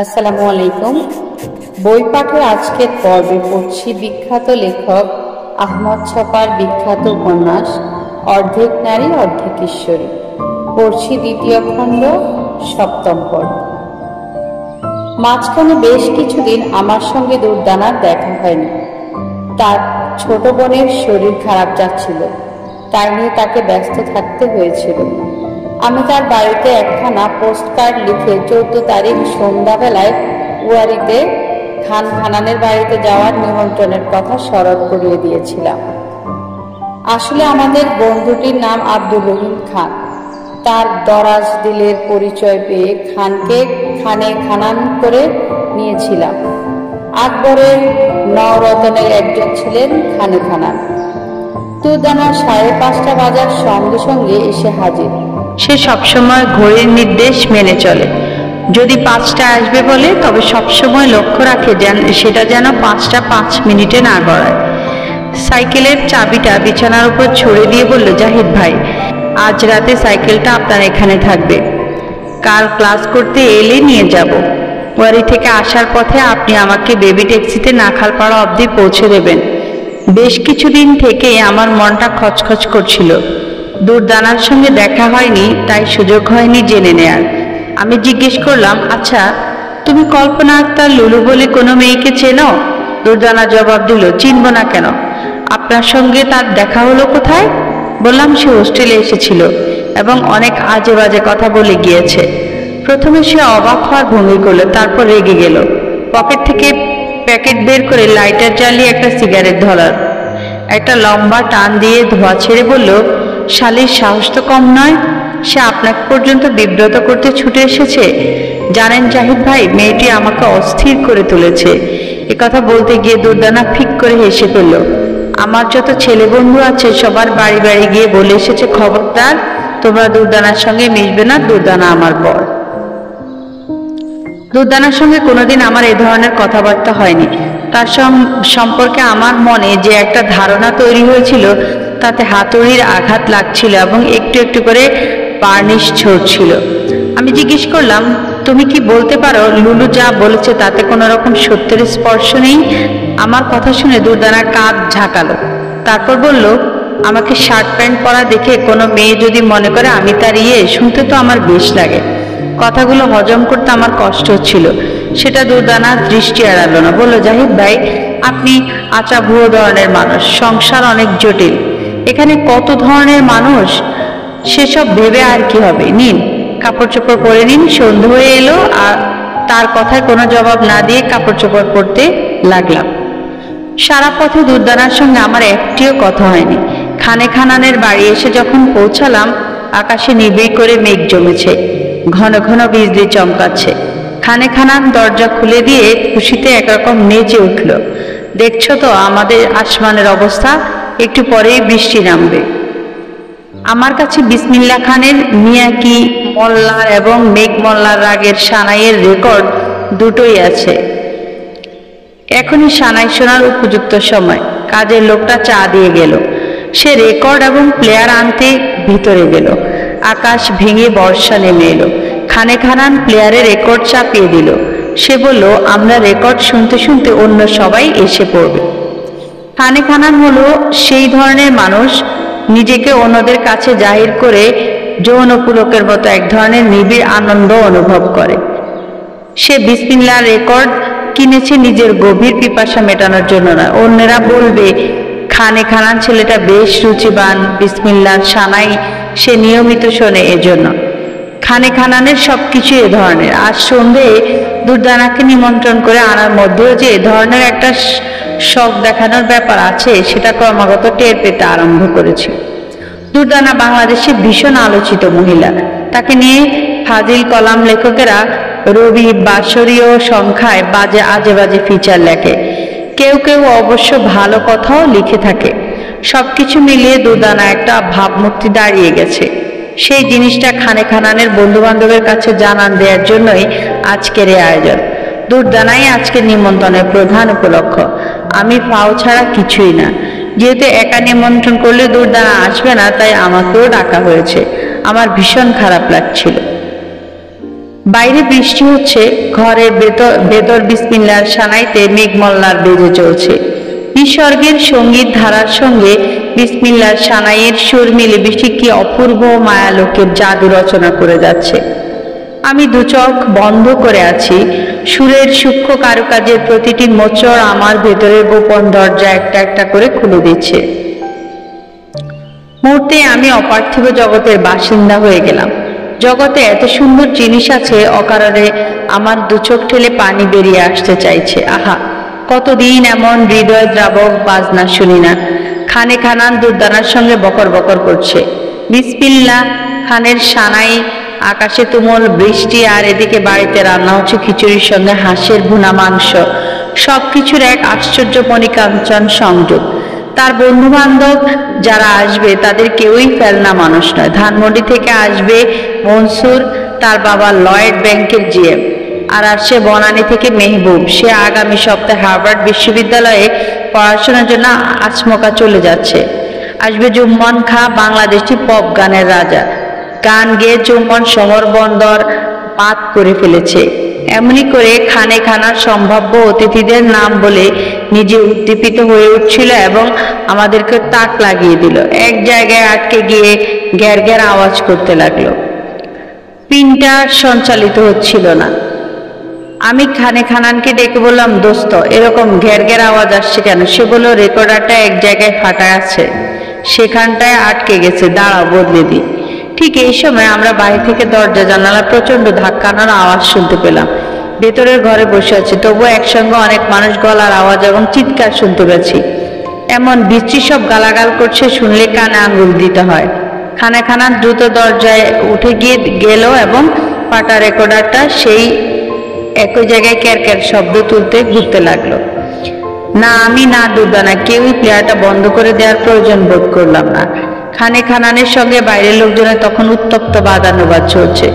আসসালামু আলাইকুম। বই পাঠে আজকের পর্বে পড়ছি বিখ্যাত লেখক আহমদ ছফার বিখ্যাত উপন্যাস অর্ধেক নারী অর্ধেক ঈশ্বরী। পড়ছি দ্বিতীয় খণ্ড, সপ্তম পর্ব। মাঝখানে বেশ কিছুদিন আমার সঙ্গে দুর্দানার দেখা হয়নি। তার ছোট বোনের শরীর খারাপ যাচ্ছিল, তাই নিয়ে তাকে ব্যস্ত থাকতে হয়েছিল। আমি তার বাড়িতে একখানা পোস্টকার্ড লিখে 14 তারিখ সন্ধ্যাবেলায় ওয়ারিতে খান খানানের বাড়িতে যাওয়ার নিমন্ত্রণের কথা স্মরণ করিয়ে দিয়েছিলাম। আসলে আমাদের বন্ধুটির নাম আব্দুল রহিম খান। তার দরাজ দিলের পরিচয় পেয়ে খানকে খানে খানান করে নিয়েছিলাম। আকবরের নররতনের একজন ছিলেন খানে খানান। দুর্দানা 5:30 বাজার সঙ্গে সঙ্গে এসে হাজির। সে সবসময় ঘড়ির নির্দেশ মেনে চলে। যদি 5টায় আসবে বলে, তবে সবসময় লক্ষ্য রাখে সেটা যেন 5টা 5 মিনিটে না গড়ায়। সাইকেলের চাবিটা বিছানার উপর ছড়ে দিয়ে বলল, জাহিদ ভাই, আজ রাতে সাইকেলটা আপনার এখানে থাকবে। কাল ক্লাস করতে এলে নিয়ে যাব। ওয়ারি থেকে আসার পথে আপনি আমাকে বেবি ট্যাক্সিতে নাখালপাড়া অবধি পৌঁছে দেবেন। বেশ কিছুদিন থেকে আমার মনটা খচখচ করছিল। দুর্দানার সঙ্গে দেখা হয়নি, তাই সুযোগ হয়নি জেনে নেয়ার। আমি জিজ্ঞেস করলাম, আচ্ছা, তুমি কল্পনা আক্তার লুলু বলে কোনো মেয়েকে চেনো? দুর্দানা জবাব দিল, চিনব না কেন? আপনার সঙ্গে তার দেখা হলো কোথায়? বললাম, সে হোস্টেলে এসেছিল এবং অনেক আজে বাজে কথা বলে গিয়েছে। প্রথমে সে অবাক হওয়ার ভঙ্গি করলো, তারপর রেগে গেল। পকেট থেকে প্যাকেট বের করে লাইটার জ্বালিয়ে একটা সিগারেট ধরার একটা লম্বা টান দিয়ে ধোঁয়া ছেড়ে বলল, শালীর সাহস তো কম নয়। সে আপনাকে পর্যন্ত বিব্রত করতে ছুটে এসেছে। জানেন জাহিদ ভাই, মেয়েটি আমাকে অস্থির করে তুলেছে। কথা বলতে গিয়ে দুর্দানা ফিক করে হেসে ফেলল। আমার যত ছেলে বন্ধু আছে সবার বাড়ি বাড়ি গিয়ে বলে এসেছে, খবরদার তোমরা দুর্দানার সঙ্গে মিশবে না, দুর্দানা আমার বর। দুর্দানার সঙ্গে কোনোদিন আমার এ ধরনের কথাবার্তা হয়নি। তার সম্পর্কে আমার মনে যে একটা ধারণা তৈরি হয়েছিল, তাতে হাতুড়ির আঘাত লাগছিল এবং একটু একটু করে বার্নিশ ঝরছিল। আমি জিজ্ঞেস করলাম, তুমি কি বলতে পারো লুলু যা বলেছে তাতে কোনো রকম সত্যের স্পর্শ নেই? আমার কথা শুনে দুর্দানা কাঁধ ঝাঁকালো। তারপর বলল, আমাকে শার্ট প্যান্ট পরা দেখে কোনো মেয়ে যদি মনে করে আমি তার শুনতে তো আমার বেশ লাগে। কথাগুলো হজম করতে আমার কষ্ট হচ্ছিল। সেটা দুর্দানা দৃষ্টি এড়ালো না। বলল, জাহিদ ভাই, আপনি আচা ভুয়ো ধরনের মানুষ। সংসার অনেক জটিল, এখানে কত ধরনের মানুষ, সেসব ভেবে আর কি হবে। নিন, কাপড় চোপড় পরে নিন। সন্ধ্যা হয়ে এলো। আর তার কথায় কোনো জবাব না দিয়ে কাপড় চোপড় পরতে লাগলাম। সারা পথে দুর্দানার সঙ্গে আমার একটিও কথা হয়নি। খানে খানানের বাড়ি এসে যখন পৌঁছালাম, আকাশে নিবিড় করে মেঘ জমেছে, ঘন ঘন বিজলি চমকাচ্ছে। খানে খানান দরজা খুলে দিয়ে খুশিতে একরকম নেচে উঠল। দেখছো তো আমাদের আসমানের অবস্থা, একটু পরেই বৃষ্টি নামবে। আমার কাছে বিসমিল্লাহ খানের মিয়াকি মোল্লার এবং মেঘ মোল্লার রাগের সানাইয়ের রেকর্ড দুটোই আছে। এখনই সানাই শোনার উপযুক্ত সময়। কাজের লোকটা চা দিয়ে গেল। সে রেকর্ড এবং প্লেয়ার আনতে ভিতরে গেল। আকাশ ভেঙে বর্ষা নেমে এলো। খানে খানান প্লেয়ারে রেকর্ড চাপিয়ে দিল। সে বলল, আমরা রেকর্ড শুনতে শুনতে অন্য সবাই এসে পড়বে। খানে খানান হলো সেই ধরনের মানুষ, নিজেকে অন্যদের কাছে জাহির করে যৌন পুলকের মতো এক ধরনের নিবিড় আনন্দ অনুভব করে। সে বিসমিল্লাহ রেকর্ড কিনেছে নিজের গভীর পিপাসা মেটানোর জন্য না। অন্যেরা বলবে, খানে খানান ছেলেটা বেশ রুচিবান, বিসমিল্লাহ সানাই সে নিয়মিত শোনে, এজন্য। খানে খানানের সবকিছু এ ধরনের। আজ সন্ধে দুর্দানাকে নিমন্ত্রণ করে আনার মধ্যেও যে এ ধরনের একটা শখ দেখানোর ব্যাপার আছে, সেটা ক্রমাগত টের পেতে আরম্ভ করেছে। দুর্দানা বাংলাদেশে ভীষণ আলোচিত মহিলা। তাকে নিয়ে ফাজিল কলাম লেখকেরা রবি বাৎসরীয় সংখ্যায় আজে বাজে ফিচার লেখে। কেউ কেউ অবশ্য ভালো কথাও লিখে থাকে। সবকিছু মিলিয়ে দুর্দানা একটা ভাবমূর্তি দাঁড়িয়ে গেছে। সেই জিনিসটা খানে খানানের বন্ধু বান্ধবের কাছে জানান দেওয়ার জন্যই আজকের এই আয়োজন। দুর্দানাই আজকের নিমন্ত্রণের প্রধান উপলক্ষ। আমি পাও ছাড়া কিছুই না। যেহেতু একা নিমন্ত্রণ করলে দুর্দানা আসবে না, তাই আমাকেও ডাকা হয়েছে। আমার ভীষণ খারাপ লাগছিল। বাইরে বৃষ্টি হচ্ছে, ঘরের ভেতর বিসমিল্লাহর সানাইতে মেঘমল্লার বেজে চলছে। নিসর্গের সঙ্গীত ধারার সঙ্গে বিসমিল্লাহর সানাইয়ের সুর মিলে বৃষ্টি কি অপূর্ব মায়ালোকের জাদু রচনা করে যাচ্ছে। আমি দু চোখ বন্ধ করে আছি। সুরের সূক্ষ্ম কারুকাজের প্রতিটি মোচড় আমার ভেতরের গোপন দরজা একটা একটা করে খুলে দিচ্ছে। মুহূর্তে আমি অপার্থিব জগতের বাসিন্দা হয়ে গেলাম। জগতে এত সুন্দর জিনিস আছে, অকারণে আমার দু চোখ ঠেলে পানি বেরিয়ে আসতে চাইছে। আহা, কতদিন এমন হৃদয় দ্রাবক বাজনা শুনি না। খানে খানান দুর্দানার সঙ্গে বকর বকর করছে। বিসমিল্লাহ খানের সানাই, আকাশে তুমুল বৃষ্টি, আর এদিকে বাড়িতে রান্না হচ্ছে খিচুড়ির সঙ্গে হাঁসের ভুনা মাংস। সবকিছুর এক আশ্চর্য মণিকাঞ্চন সংযোগ। তার বন্ধু বান্ধব যারা আসবে তাদের কেউই ফেলনা মানুষ নয়। ধানমন্ডি থেকে আসবে মনসুর, তার বাবা লয়েড ব্যাংকের জিএম। আর আসছে বনানী থেকে মেহবুব, সে আগামী সপ্তাহে হার্ভার্ড বিশ্ববিদ্যালয়ে পড়াশোনার জন্য আচমকা চলে যাচ্ছে। আসবে জুম্মন খাঁ, বাংলাদেশি পপ গানের রাজা। গান গেয়ে জুম্মন শহর বন্দর পাত করে ফেলেছে। এমনি করে খানে খানার সম্ভাব্য অতিথিদের নাম বলে নিজে উদ্দীপিত হয়ে উঠছিল এবং আমাদেরকে তাক লাগিয়ে দিল। এক জায়গায় আটকে গিয়ে গ্যার গ্যার আওয়াজ করতে লাগলো। পিনটা সঞ্চালিত হচ্ছিল না। আমি খানে খানানকে ডেকে বললাম, দোস্ত, এরকম ঘের ঘের আওয়াজ আসছে কেন? সে বলল, রেকর্ডারটা এক জায়গায় ফাটা আছে, সেখানটায় আটকে গেছে, দাঁড়াও বদলে দিই। ঠিক এই সময় আমরা বাইরে থেকে দরজা জানালা প্রচন্ড ধাক্কানোর আওয়াজ শুনতে পেলাম। ভেতরের ঘরে বসে আছি, তবুও একসঙ্গে অনেক মানুষ গলার আওয়াজ এবং চিৎকার শুনতে পাচ্ছি। এমন বিশ্রী সব গালাগাল করছে, শুনলে কানে আঙ্গুল দিতে হয়। খানে খানান দ্রুত দরজায় উঠে গিয়ে গেল এবং ফাটা রেকর্ডারটা সেই একই জায়গায় ক্যার ক্যার শব্দ তুলতে ঘুরতে লাগলো। না আমি না দুর্দানা কেউই প্লেয়ারটা বন্ধ করে দেওয়ার প্রয়োজন বোধ করলাম না। খানে খানানের সঙ্গে বাইরের লোকজনের তখন উত্তপ্ত বাদানুবাদ চলছে।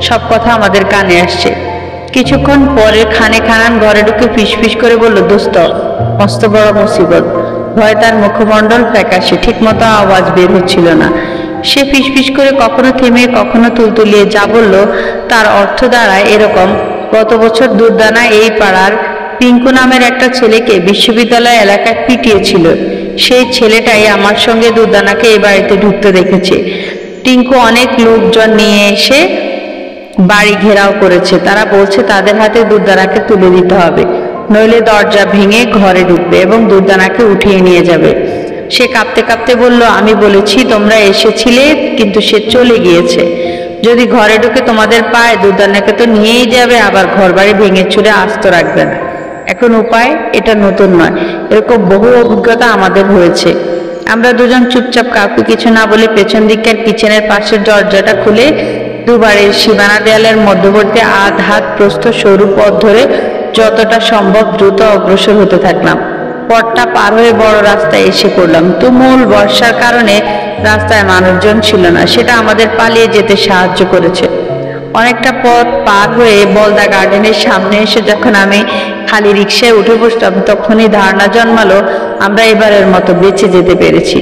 সব কথা আমাদের কানে আসছে। কিছুক্ষণ পরে খানে খানান ঘরে ঢুকে ফিসফিস করে বলল, দোস্ত, মস্ত বড় মুসিবত। ভয় তার মুখমণ্ডল ফ্যাকাশে, ঠিক মতো আওয়াজ বের হচ্ছিল না। সে ফিসফিস করে কখনো থেমে কখনো তুলতুলিয়ে যা বলল তার অর্থ দাঁড়ায় এরকম: গত বছর দুর্দানা এই পাড়ার পিঙ্কু নামের একটা ছেলেকে বিশ্ববিদ্যালয় এলাকায় পিটিয়েছিল। সেই ছেলেটাই আমার সঙ্গে দুর্দানাকে এই বাড়িতে ঢুকতে দেখেছে। টিঙ্কু অনেক লোকজন নিয়ে এসে বাড়ি ঘেরাও করেছে। তারা বলছে তাদের হাতে দুর্দানাকে তুলে দিতে হবে, নইলে দরজা ভেঙে ঘরে ঢুকবে এবং দুর্দানাকে উঠিয়ে নিয়ে যাবে। সে কাঁপতে কাঁপতে বলল, আমি বলেছি তোমরা এসেছিলে, কিন্তু সে চলে গিয়েছে। যদি ঘরে ঢুকে তোমাদের পায়, দুর্দানাকে তো নিয়েই যাবে, আবার ঘর বাড়ি ভেঙে চুরে আস্ত রাখবে না। এখন উপায়, এটা নতুন নয়, এরকম বহু অভিজ্ঞতা আমাদের হয়েছে। আমরা দুজন চুপচাপ কাউকে কিছু না বলে পেছন দিকের কিচেনের পাশের দরজাটা খুলে দুবারের সীমানা দেয়ালের মধ্যবর্তী আধ হাত প্রস্থ সরু পথ ধরে যতটা সম্ভব দ্রুত অগ্রসর হতে থাকলাম। পথটা পার হয়ে বড় রাস্তায় এসে পড়লাম। তুমুল বর্ষার কারণে রাস্তায় মানুষজন ছিল না, সেটা আমাদের পালিয়ে যেতে সাহায্য করেছে। অনেকটা পথ পার হয়ে বলদা গার্ডেনের সামনে এসে যখন আমি খালি রিক্সায় উঠে বসলাম, তখনই ধারণা জন্মালো আমরা এবারের মতো বেঁচে যেতে পেরেছি।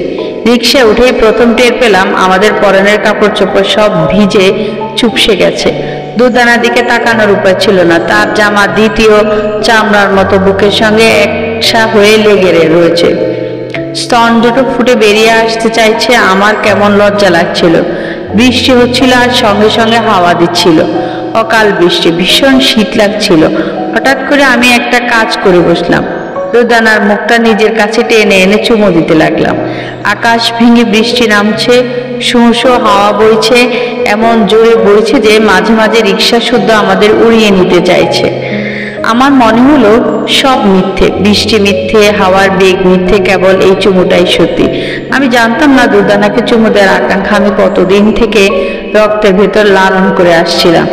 রিক্সায় উঠেই প্রথম টের পেলাম আমাদের পরনের কাপড় চোপড় সব ভিজে চুপসে গেছে। দুর্দানার দিকে তাকানোর উপায় ছিল না। তার জামা দ্বিতীয় চামড়ার মতো বুকের সঙ্গে একসা হয়ে লেগে রয়েছে। স্তন দুটো ফুটে বেরিয়ে আসতে চাইছে। আমার কেমন লজ্জা লাগছিল। বৃষ্টি হচ্ছিল আর সঙ্গে সঙ্গে হাওয়া দিচ্ছিল। অকাল বৃষ্টি, ভীষণ শীত লাগছিল। হঠাৎ করে আমি একটা কাজ করে বসলাম। দুর্দানার মুখটা নিজের কাছে টেনে এনে চুমু দিতে লাগলাম। আকাশ ভেঙে বৃষ্টি নামছে, শোঁ হাওয়া বইছে, এমন জোরে বইছে যে মাঝে মাঝে রিক্সা শুদ্ধ আমাদের উড়িয়ে নিতে চাইছে। আমার মনে হলো সব মিথ্যে, বৃষ্টি মিথ্যে, হাওয়ার বেগ মিথ্যে, কেবল এই চুমুটাই সত্যি। আমি জানতাম না দুর্দানাকে চুমু দেওয়ার আকাঙ্ক্ষা আমি কতদিন থেকে রক্তের ভেতর লালন করে আসছিলাম।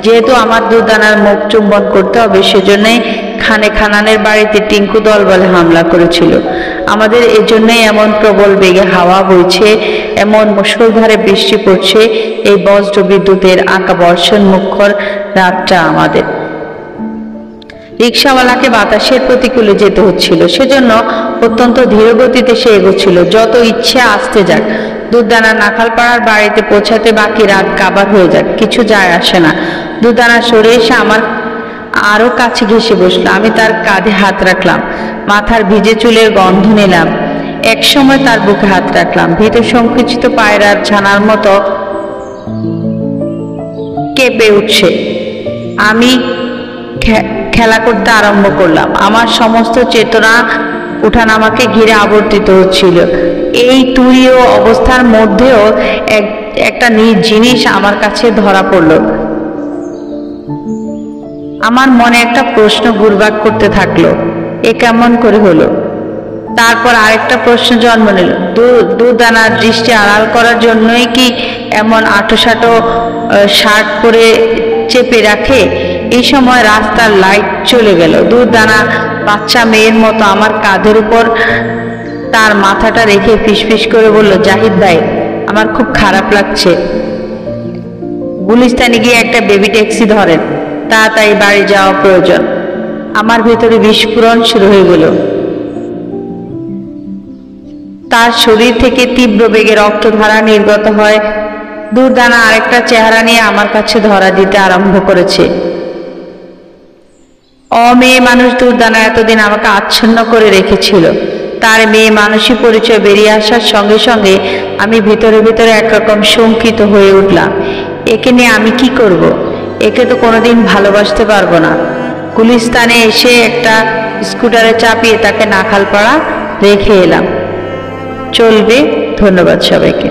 যেহেতু আমার দুর্দানার মুখ চুম্বন করতে হবে, সেজন্যই খানে খানানের বাড়িতে টিঙ্কু দল বলে হামলা করেছিল। আমাদের এজন্যই এমন প্রবল বেগে হাওয়া বইছে, এমন মুষলধারে বৃষ্টি পড়ছে, এই বজ্র বিদ্যুতের আঁকা বর্ষণ মুখর রাতটা আমাদের। রিক্সাওয়ালাকে বাতাসের প্রতিকূলে যেতে হচ্ছিল, সেজন্য অত্যন্ত ধীর গতিতে সে এগোচ্ছিল। যত ইচ্ছে আসতে যাক, দুর্দানা নাখালপাড়ার বাড়িতে পৌঁছাতে বাকি রাত কাবার হয়ে যাক, কিছু যায় আসে না। দুদানা সরে এসে আমার আরো কাছে ঘেসে বসলো। আমি তার কাঁধে হাত রাখলাম, মাথার ভিজে চুলের গন্ধ নিলাম। এক সময় তার বুকে হাত রাখলাম। ভিতর সংকুচিত পায়রার ছানার মতো কেঁপে উঠছে। আমি খেলা করতে আরম্ভ করলাম। আমার সমস্ত চেতনা উঠানামাকে ঘিরে আবর্তিত হচ্ছিল। এই তুরীয় অবস্থার মধ্যেও একটা জিনিস আমার কাছে ধরা পড়ল। আমার মনে একটা প্রশ্ন ঘুরপাক করতে থাকলো, এ কেমন করে হলো? তারপর আরেকটা প্রশ্ন জন্ম নিল, দুদানার দৃষ্টি আড়াল করার জন্যই কি এমন আঁটোসাঁটো শার্ট পরে চেপে রাখে? এই সময় রাস্তার লাইট চলে গেল। দুদানা বাচ্চা মেয়ের মতো আমার কাঁধের উপর তার মাথাটা রেখে ফিসফিস করে বলল, জাহিদ ভাই, আমার খুব খারাপ লাগছে। গুলিস্তানে গিয়ে একটা বেবি ট্যাক্সি ধরেন, তাড়াতাড়ি বাড়ি যাওয়া প্রয়োজন। আমার ভেতরে বিস্ফোরণ শুরু হয়ে গেল। তার শরীর থেকে তীব্র বেগে রক্তধারা নির্গত হয়। দুদানা আরেকটা চেহারা নিয়ে আমার কাছে ধরা দিতে আরম্ভ করেছে। অমেয়ে মানুষ দুদানা এতদিন আমাকে আচ্ছন্ন করে রেখেছিল। তার মেয়ে মানুষই পরিচয় বেরিয়ে আসার সঙ্গে সঙ্গে আমি ভিতরে ভিতরে একরকম শঙ্কিত হয়ে উঠলাম। একে নিয়ে আমি কি করব? একে তো কোনোদিন ভালোবাসতে পারবো না। গুলিস্তানে এসে একটা স্কুটারে চাপিয়ে তাকে নাখালপাড়া রেখে এলাম। চলবে। ধন্যবাদ সবাইকে।